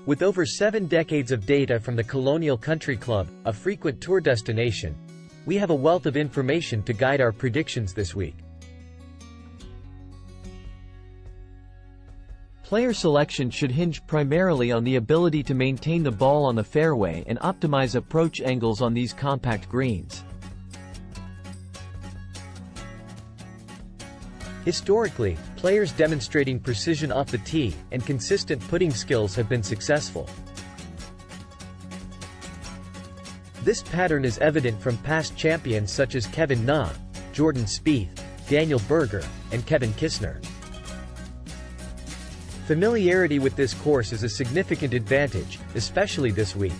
With over 7 decades of data from the Colonial Country Club, a frequent tour destination, we have a wealth of information to guide our predictions this week. Player selection should hinge primarily on the ability to maintain the ball on the fairway and optimize approach angles on these compact greens. Historically, players demonstrating precision off the tee and consistent putting skills have been successful. This pattern is evident from past champions such as Kevin Na, Jordan Spieth, Daniel Berger, and Kevin Kisner. Familiarity with this course is a significant advantage, especially this week.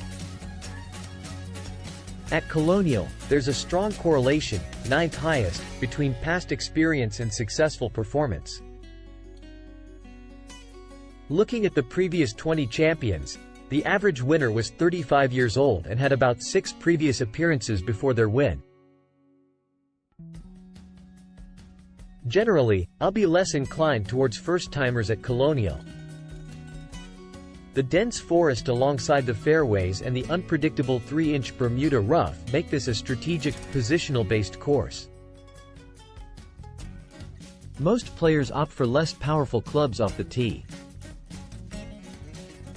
At Colonial, there's a strong correlation, 9th highest, between past experience and successful performance. Looking at the previous 20 champions, the average winner was 35 years old and had about 6 previous appearances before their win. Generally, I'll be less inclined towards first-timers at Colonial. The dense forest alongside the fairways and the unpredictable 3-inch Bermuda rough make this a strategic, positional-based course. Most players opt for less powerful clubs off the tee.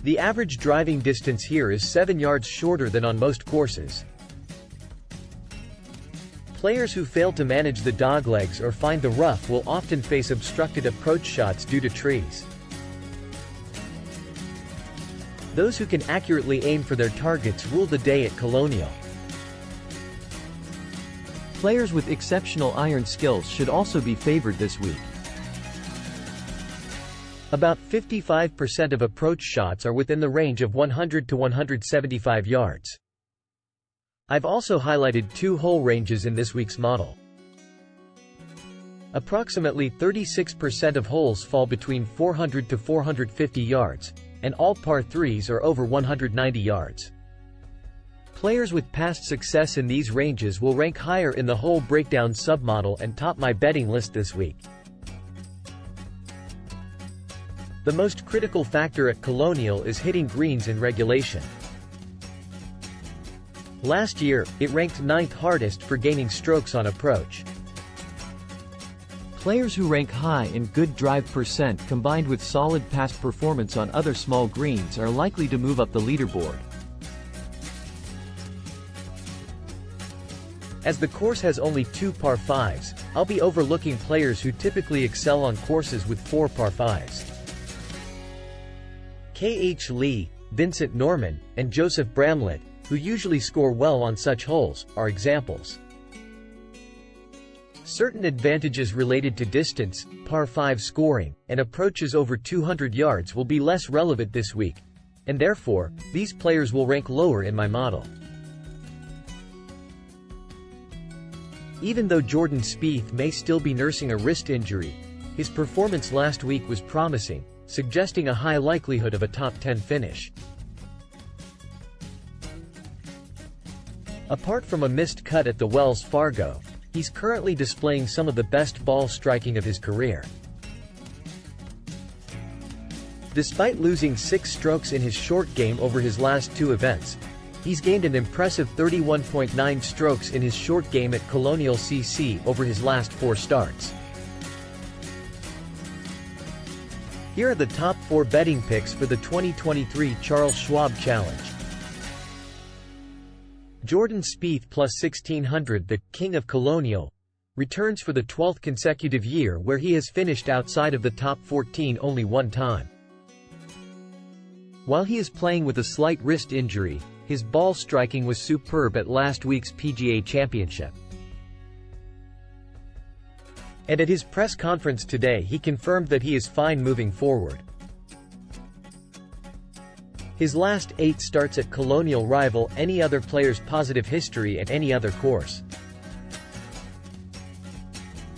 The average driving distance here is 7 yards shorter than on most courses. Players who fail to manage the doglegs or find the rough will often face obstructed approach shots due to trees. Those who can accurately aim for their targets rule the day at Colonial. Players with exceptional iron skills should also be favored this week. About 55% of approach shots are within the range of 100 to 175 yards. I've also highlighted 2 hole ranges in this week's model. Approximately 36% of holes fall between 400 to 450 yards, and all par 3s are over 190 yards. Players with past success in these ranges will rank higher in the hole breakdown submodel and top my betting list this week. The most critical factor at Colonial is hitting greens in regulation. Last year, it ranked 9th hardest for gaining strokes on approach. Players who rank high in good drive percent combined with solid past performance on other small greens are likely to move up the leaderboard. As the course has only 2 par 5s, I'll be overlooking players who typically excel on courses with 4 par 5s. K.H. Lee, Vincent Norman, and Joseph Bramlett, who usually score well on such holes, are examples. Certain advantages related to distance, par 5 scoring, and approaches over 200 yards will be less relevant this week, and therefore, these players will rank lower in my model. Even though Jordan Spieth may still be nursing a wrist injury, his performance last week was promising, suggesting a high likelihood of a top 10 finish. Apart from a missed cut at the Wells Fargo, he's currently displaying some of the best ball striking of his career. Despite losing 6 strokes in his short game over his last 2 events, he's gained an impressive 31.9 strokes in his short game at Colonial CC over his last 4 starts. Here are the top 4 betting picks for the 2023 Charles Schwab Challenge. Jordan Spieth plus 1600, the King of Colonial, returns for the 12th consecutive year where he has finished outside of the top 14 only one time. While he is playing with a slight wrist injury, his ball striking was superb at last week's PGA Championship. And at his press conference today he confirmed that he is fine moving forward. His last 8 starts at Colonial rival any other player's positive history at any other course.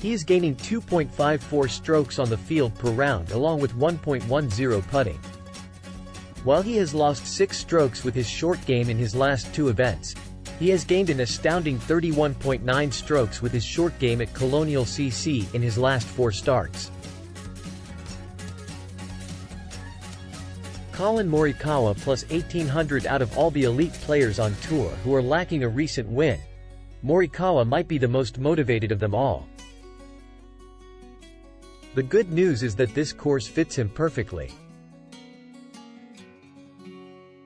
He is gaining 2.54 strokes on the field per round along with 1.10 putting. While he has lost 6 strokes with his short game in his last 2 events, he has gained an astounding 31.9 strokes with his short game at Colonial CC in his last 4 starts. Collin Morikawa plus 1800 out of all the elite players on tour who are lacking a recent win. Morikawa might be the most motivated of them all. The good news is that this course fits him perfectly.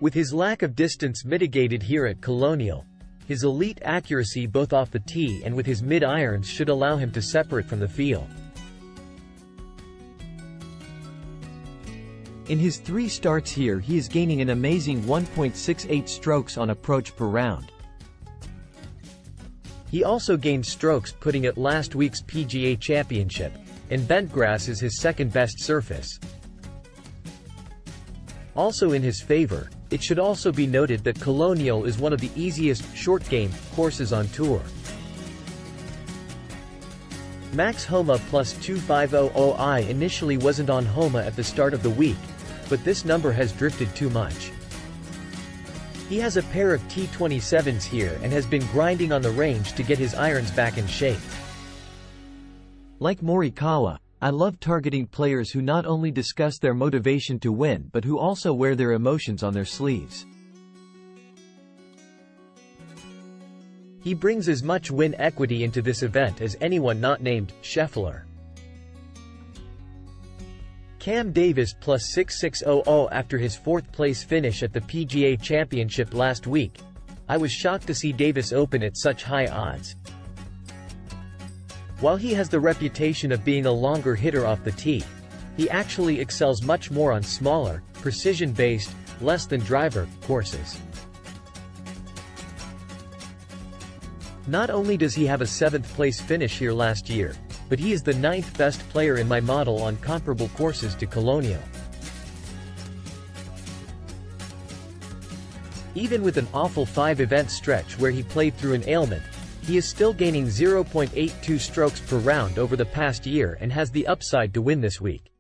With his lack of distance mitigated here at Colonial, his elite accuracy both off the tee and with his mid-irons should allow him to separate from the field. In his 3 starts here he is gaining an amazing 1.68 strokes on approach per round. He also gained strokes putting at last week's PGA Championship, and bentgrass is his second best surface. Also in his favor, it should also be noted that Colonial is one of the easiest short-game courses on tour. Max Homa plus 2500 initially wasn't on Homa at the start of the week, but this number has drifted too much. He has a pair of T27s here and has been grinding on the range to get his irons back in shape. Like Morikawa, I love targeting players who not only discuss their motivation to win but who also wear their emotions on their sleeves. He brings as much win equity into this event as anyone not named Scheffler. Cam Davis plus 6600 after his 4th place finish at the PGA Championship last week. I was shocked to see Davis open at such high odds. While he has the reputation of being a longer hitter off the tee, he actually excels much more on smaller, precision-based, less-than-driver courses. Not only does he have a 7th place finish here last year, but he is the 9th best player in my model on comparable courses to Colonial. Even with an awful 5-event stretch where he played through an ailment, he is still gaining 0.82 strokes per round over the past year and has the upside to win this week.